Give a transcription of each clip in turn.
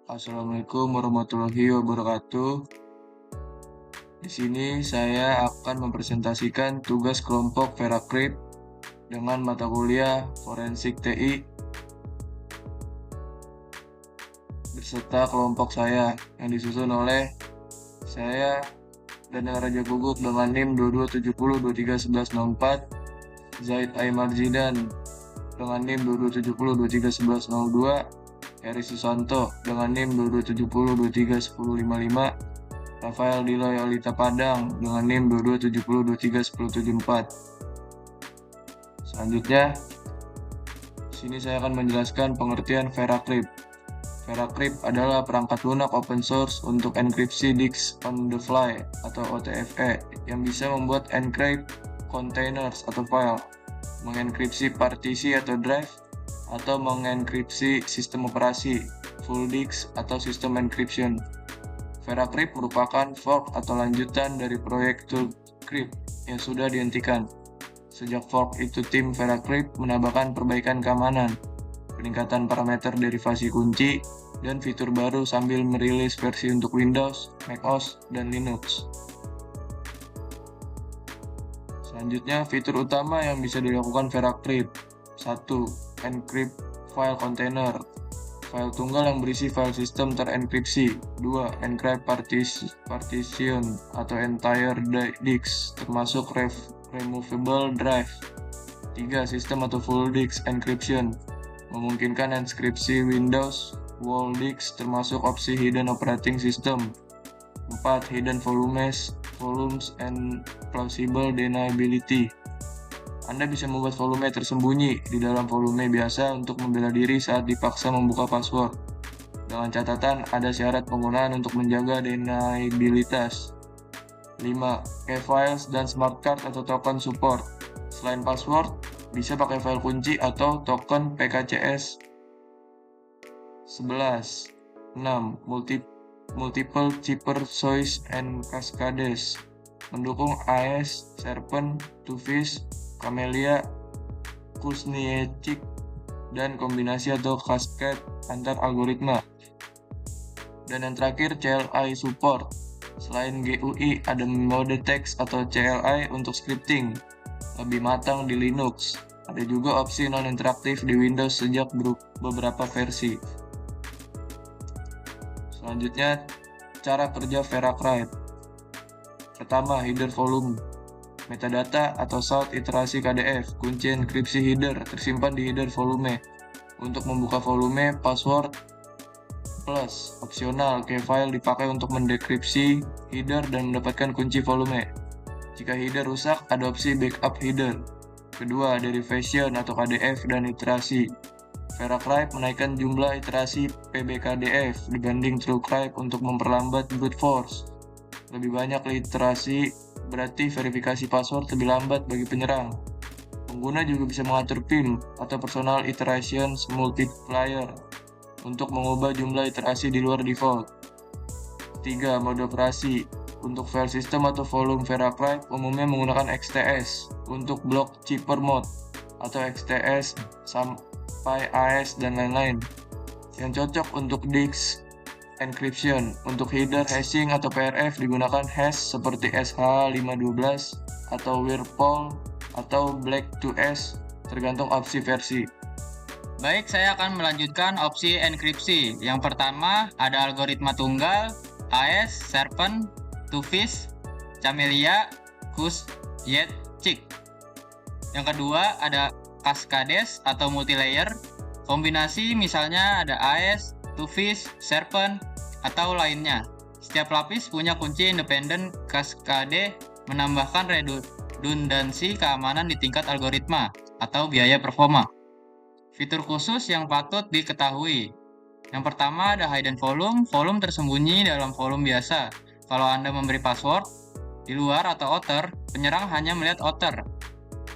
Assalamualaikum warahmatullahi wabarakatuh. Di sini saya akan mempresentasikan tugas kelompok Verakrip dengan mata kuliah Forensik TI beserta kelompok saya yang disusun oleh saya Danang Raja Gugup dengan NIM 2270231104, Zaid Aimar Zidan dengan NIM 2270231102, Heri Susanto dengan NIM 2270231055, Rafael Diloy Olita Padang dengan NIM 2270231074. Selanjutnya, sini saya akan menjelaskan pengertian Verakrip. Verakrip adalah perangkat lunak open source untuk enkripsi disk on the fly atau OTFE yang bisa membuat encrypt containers atau file, mengenkripsi partisi atau drive, atau mengenkripsi sistem operasi, full disk atau sistem encryption. Verakrip merupakan fork atau lanjutan dari proyek Toolcrypt yang sudah dihentikan. Sejak fork itu, tim Verakrip menambahkan perbaikan keamanan, peningkatan parameter derivasi kunci, dan fitur baru sambil merilis versi untuk Windows, macOS, dan Linux. Selanjutnya, fitur utama yang bisa dilakukan Verakrip. 1. Encrypt file container. File tunggal yang berisi file sistem terenkripsi. 2. Encrypt partition atau entire disk, termasuk removable drive. 3. Sistem atau full disk encryption, memungkinkan enskripsi Windows, whole disk, termasuk opsi hidden operating system. 4. Hidden volumes and plausible deniability. Anda bisa membuat volume tersembunyi di dalam volume biasa untuk membela diri saat dipaksa membuka password. Dengan catatan, ada syarat penggunaan untuk menjaga deniabilitas. 5. Key files dan smart card atau token support. Selain password, bisa pakai file kunci atau token PKCS. 11. 6. Multiple cheaper choice and cascades, mendukung AES, Serpent, Twofish, Camellia, Kuzniechik, dan kombinasi atau cascade antar algoritma. Dan yang terakhir, CLI support. Selain GUI, ada mode text atau CLI untuk scripting, lebih matang di Linux. Ada juga opsi non-interaktif di Windows sejak beberapa versi. Selanjutnya, cara kerja Verakrip. Pertama, header volume. Metadata atau salt iterasi KDF, kunci enkripsi header tersimpan di header volume. Untuk membuka volume, password plus opsional key file dipakai untuk mendekripsi header dan mendapatkan kunci volume. Jika header rusak, ada opsi backup header. Kedua, derivation atau KDF dan iterasi. Verakrip menaikkan jumlah iterasi PBKDF dibanding TrueCrypt untuk memperlambat brute force. Lebih banyak literasi berarti verifikasi password lebih lambat bagi penyerang. Pengguna juga bisa mengatur PIM atau Personal Iterations Multiplier untuk mengubah jumlah iterasi di luar default. 3. Mode operasi. Untuk file system atau volume Verakrip umumnya menggunakan XTS. Untuk block cheaper mode atau XTS sampai AES dan lain-lain, yang cocok untuk disk encryption. Untuk header hashing atau PRF digunakan hash seperti SH512 atau Whirlpool atau Black2S, tergantung opsi versi. Baik, saya akan melanjutkan opsi enkripsi. Yang pertama ada algoritma tunggal, AES, Serpent, Twofish, Camellia, Kuzniechik. Yang kedua ada cascades atau multilayer, kombinasi misalnya ada AES, Twofish, Serpent, atau lainnya. Setiap lapis punya kunci independen cascade, menambahkan redundansi keamanan di tingkat algoritma atau biaya performa. Fitur khusus yang patut diketahui. Yang pertama ada hidden volume. Volume tersembunyi dalam volume biasa. Kalau Anda memberi password di luar atau outer, penyerang hanya melihat outer.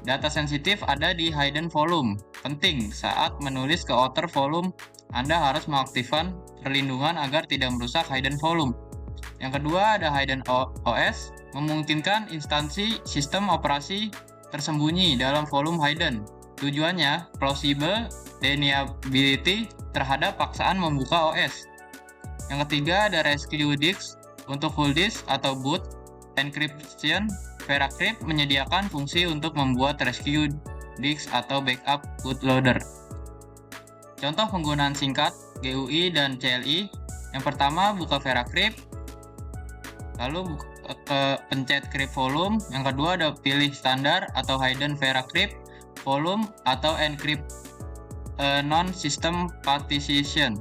Data sensitif ada di hidden volume. Penting, saat menulis ke outer volume, Anda harus mengaktifkan perlindungan agar tidak merusak hidden volume. Yang kedua ada hidden OS, memungkinkan instansi sistem operasi tersembunyi dalam volume hidden. Tujuannya plausible deniability terhadap paksaan membuka OS. Yang ketiga ada rescue disk untuk full disk atau boot encryption. VeraCrypt menyediakan fungsi untuk membuat rescue disk atau backup bootloader. Contoh penggunaan singkat GUI dan CLI. Yang pertama buka VeraCrypt, lalu pencet crypt volume. Yang kedua ada pilih standar atau hidden VeraCrypt volume atau encrypt non-system partition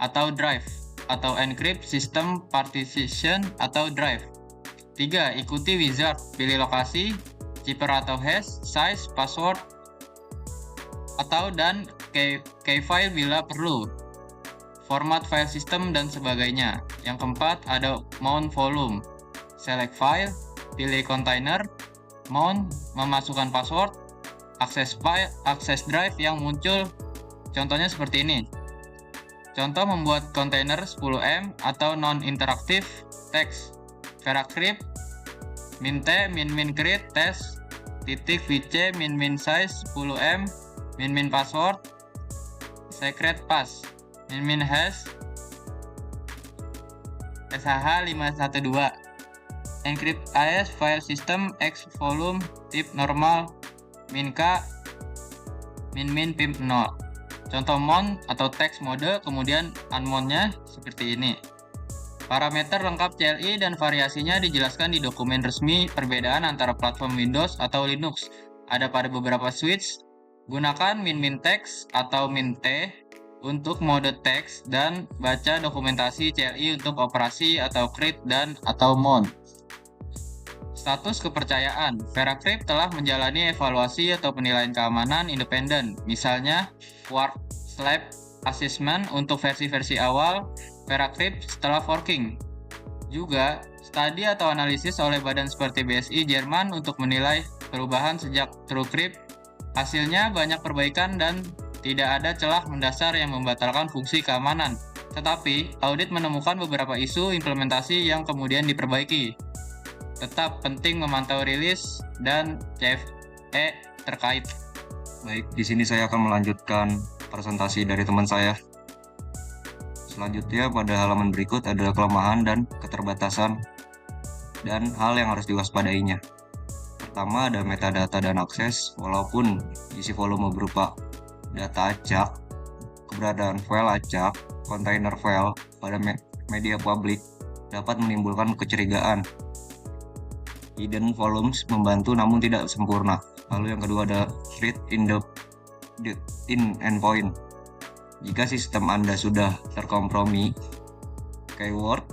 atau drive atau encrypt system partition atau drive. 3. Ikuti wizard, pilih lokasi, zipper atau hash, size, password, atau dan key file bila perlu, format file system dan sebagainya. Yang keempat ada mount volume, select file, pilih container, mount, memasukkan password, akses file, akses drive yang muncul. Contohnya seperti ini. Contoh membuat kontainer 10M atau non-interaktif text. VeraCrypt min-t min-min create test titik vc min-min size 10M min-min password secret pass min-min hash SHH 512 encrypt AES file system X volume tip normal min-k min-min pip 0. Contoh mount atau text mode, kemudian unmount-nya seperti ini. Parameter lengkap CLI dan variasinya dijelaskan di dokumen resmi perbedaan antara platform Windows atau Linux. Ada pada beberapa switch. Gunakan min-min text atau min-t untuk mode text dan baca dokumentasi CLI untuk operasi atau crypt dan atau mount. Status kepercayaan. VeraCrypt telah menjalani evaluasi atau penilaian keamanan independen, misalnya Quark Slab Assessment untuk versi-versi awal VeraCrypt setelah forking. Juga, studi atau analisis oleh badan seperti BSI Jerman untuk menilai perubahan sejak TrueCrypt. Hasilnya banyak perbaikan dan tidak ada celah mendasar yang membatalkan fungsi keamanan. Tetapi, audit menemukan beberapa isu implementasi yang kemudian diperbaiki. Tetap penting memantau rilis dan CVE terkait. Baik, di sini saya akan melanjutkan presentasi dari teman saya. Selanjutnya pada halaman berikut ada kelemahan dan keterbatasan dan hal yang harus diwaspadainya. Pertama ada metadata dan akses. Walaupun isi volume berupa data acak, keberadaan file acak, kontainer file pada media publik dapat menimbulkan kecurigaan. Hidden volumes membantu namun tidak sempurna. Lalu yang kedua ada read in endpoint. Jika sistem Anda sudah terkompromi, keyword,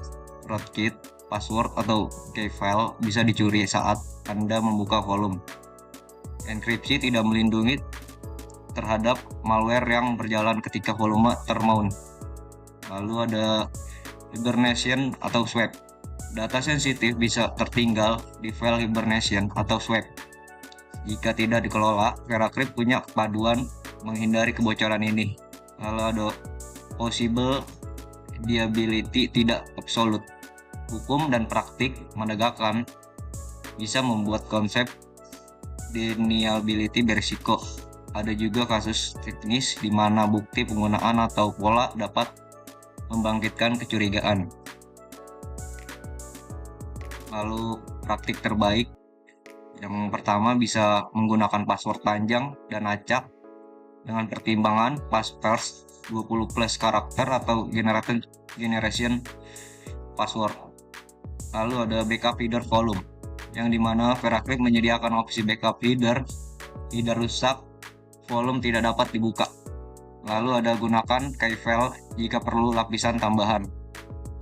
rootkit, password, atau key file bisa dicuri saat Anda membuka volume. Enkripsi tidak melindungi terhadap malware yang berjalan ketika volume termount. Lalu ada hibernation atau swap. Data sensitif bisa tertinggal di file hibernation atau swap. Jika tidak dikelola, VeraCrypt punya kepaduan menghindari kebocoran ini. Lalu ada possible deniability tidak absolut. Hukum dan praktik menegakkan bisa membuat konsep deniability berisiko. Ada juga kasus teknis di mana bukti penggunaan atau pola dapat membangkitkan kecurigaan. Lalu praktik terbaik. Yang pertama bisa menggunakan password panjang dan acak dengan pertimbangan passphrase 20 plus karakter atau generation password. Lalu ada backup header volume, yang dimana VeraCrypt menyediakan opsi backup header rusak, volume tidak dapat dibuka. Lalu ada gunakan key file jika perlu lapisan tambahan.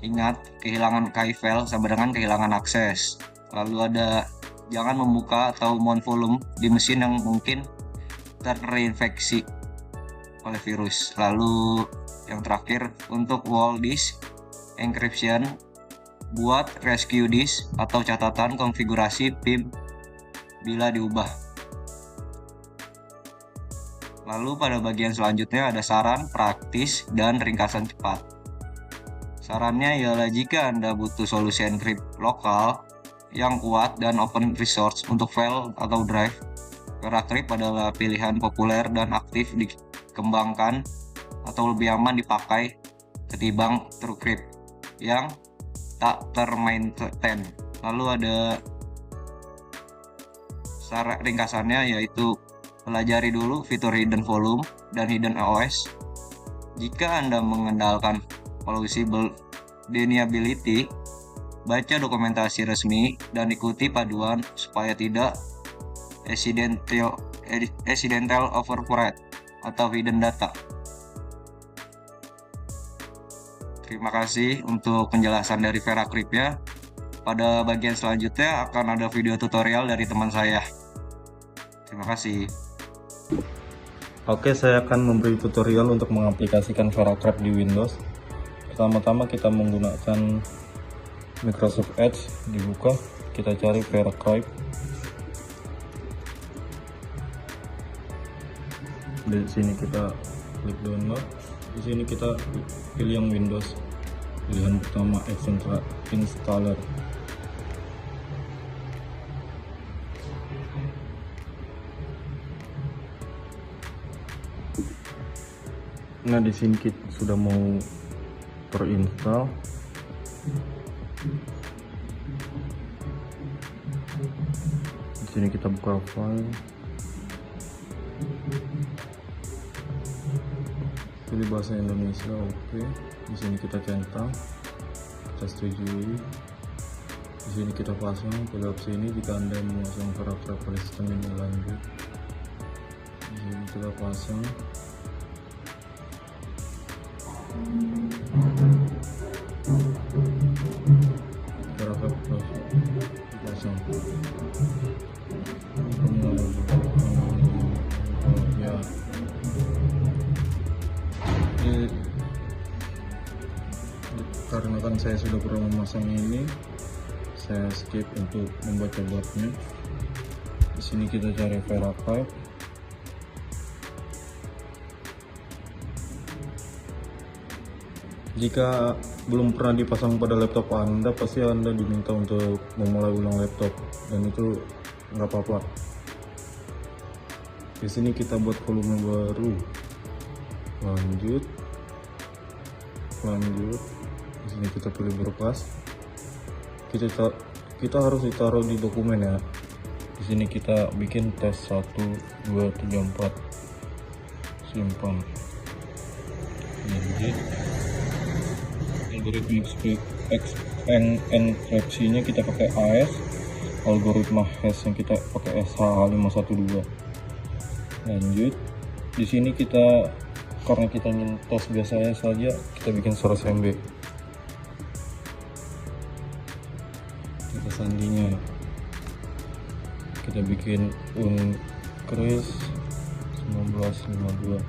Ingat, kehilangan key file sama dengan kehilangan akses. Lalu ada jangan membuka atau mount volume di mesin yang mungkin terinfeksi oleh virus. Lalu yang terakhir untuk wall disk encryption, buat rescue disk atau catatan konfigurasi PIM bila diubah. Lalu pada bagian selanjutnya ada saran praktis dan ringkasan cepat. Sarannya ialah jika Anda butuh solusi encrypt lokal yang kuat dan open resource untuk file atau drive, VeraCrypt adalah pilihan populer dan aktif dikembangkan atau lebih aman dipakai ketimbang TrueCrypt. yang tak termaintain. Lalu ada ringkasannya, yaitu pelajari dulu fitur hidden volume dan hidden OS. Jika Anda mengandalkan plausible deniability, baca dokumentasi resmi dan ikuti paduan supaya tidak accidental overwrite atau hidden data. Terima kasih untuk penjelasan dari VeraCrypt ya. Pada bagian selanjutnya akan ada video tutorial dari teman saya. Terima kasih. Oke, saya akan memberi tutorial untuk mengaplikasikan VeraCrypt di Windows. Pertama-tama kita menggunakan Microsoft Edge, dibuka, kita cari VeraCrypt. Di sini kita klik download. Di sini kita pilih yang Windows. Pilihan pertama installer. Nah, di sini kita sudah mau terinstall. Di sini kita buka file. Pilih bahasa Indonesia, oke. Di sini kita centang, kita setujui. Di sini kita pasang, pilih opsi ini jika Anda memasang VeraCrypt pada sistem ini, lanjut. Di sini kita pasang. VeraCrypt pasang. Ya. Karena kan saya sudah pernah memasang ini, saya skip untuk membaca botnya. Di sini kita cari VeraCrypt. Jika belum pernah dipasang pada laptop Anda, pasti Anda diminta untuk memulai ulang laptop, dan itu nggak apa-apa. Di sini kita buat volume baru, lanjut. Di sini kita pilih berkas. Kita harus ditaruh di dokumen ya. Di sini kita bikin tes 1, 2, 3, 4. Simpan. Lanjut. Algoritma enkripsinya kita pakai AES. Algoritma hash yang kita pakai SH512. Lanjut. Di sini kita, karena kita ingin tes biasanya saja, kita bikin source MB. Kita sandinya, kita bikin uncris 1952.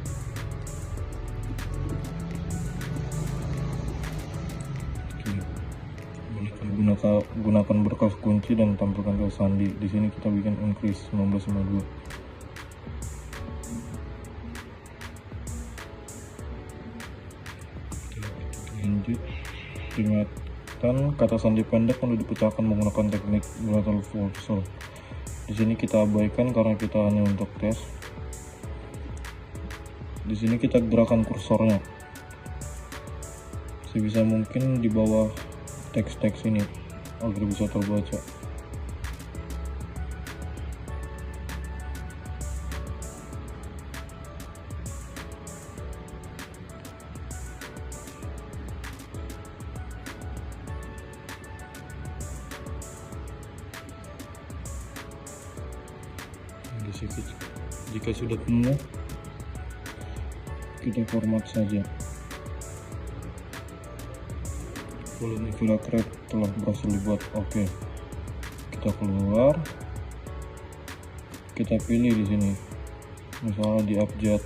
Gunakan berkas kunci dan tampilkan ke sandi. Di sini kita bikin uncris 1952. Lanjut, ingatkan kata sandi pendek perlu dipecahkan menggunakan teknik Brutal Force. Di sini kita abaikan karena kita hanya untuk tes. Di sini kita gerakan kursornya sebisa mungkin di bawah teks-teks ini agar bisa terbaca. Jika sudah penuh, kita format saja. Volume VeraCrypt telah berhasil dibuat. Oke. Kita keluar. Kita pilih di sini. Misalnya di abjad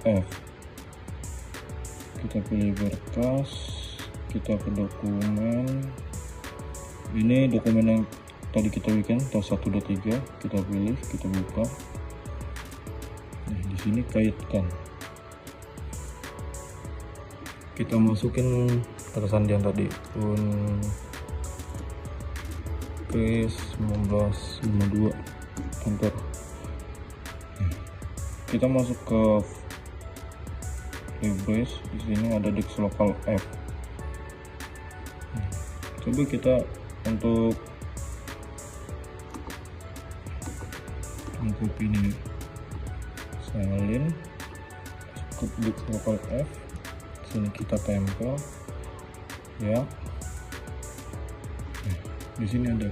F. Kita pilih berkas. Kita ke dokumen. Ini dokumen yang tadi kita bikin, tes 1, 2, 3. Kita pilih, kita buka. Nah, di sini kaitkan. Kita masukin kata sandian tadi, uncris 1952, enter. Kita masuk ke Libris. Di sini ada disk lokal F. Coba kita untuk copy ini, salin di lokal F, sini kita tempel ya. Di sini ada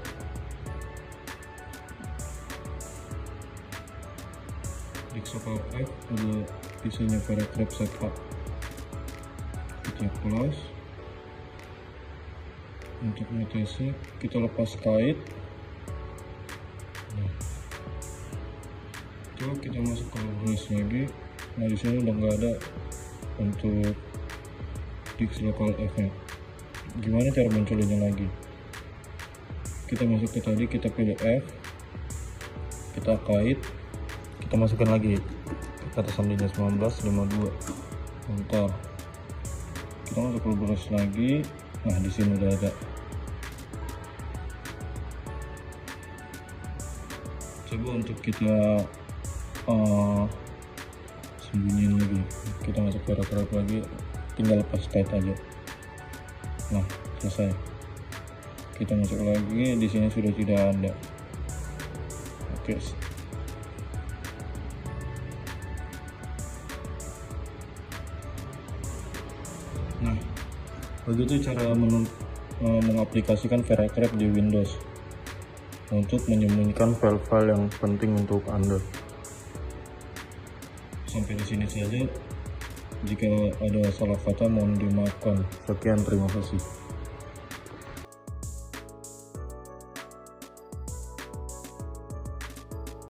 di lokal F, ada isinya paragraf setup, kita close. Untuk notasi kita lepas kait. Coba kita masuk ke browse lagi. Nah di sini udah nggak ada untuk Dix local F nya. Gimana cara munculinnya lagi? Kita masuk ke tadi, kita pilih F, kita kait, kita masukkan lagi kata sandinya 1952. Bentar, kita masuk ke browse lagi. Nah di sini udah ada. Coba untuk kita sembunyiin lagi, kita masuk paragraf lagi, tinggal lepas kait aja. Nah selesai, kita masuk lagi, di sini sudah tidak ada. Oke, nah begitu cara mengaplikasikan VeraCrap di Windows untuk menyembunyikan file-file yang penting untuk Anda. Sampai di sini saja. Jika ada salah kata mohon dimaafkan. Sekian, terima kasih.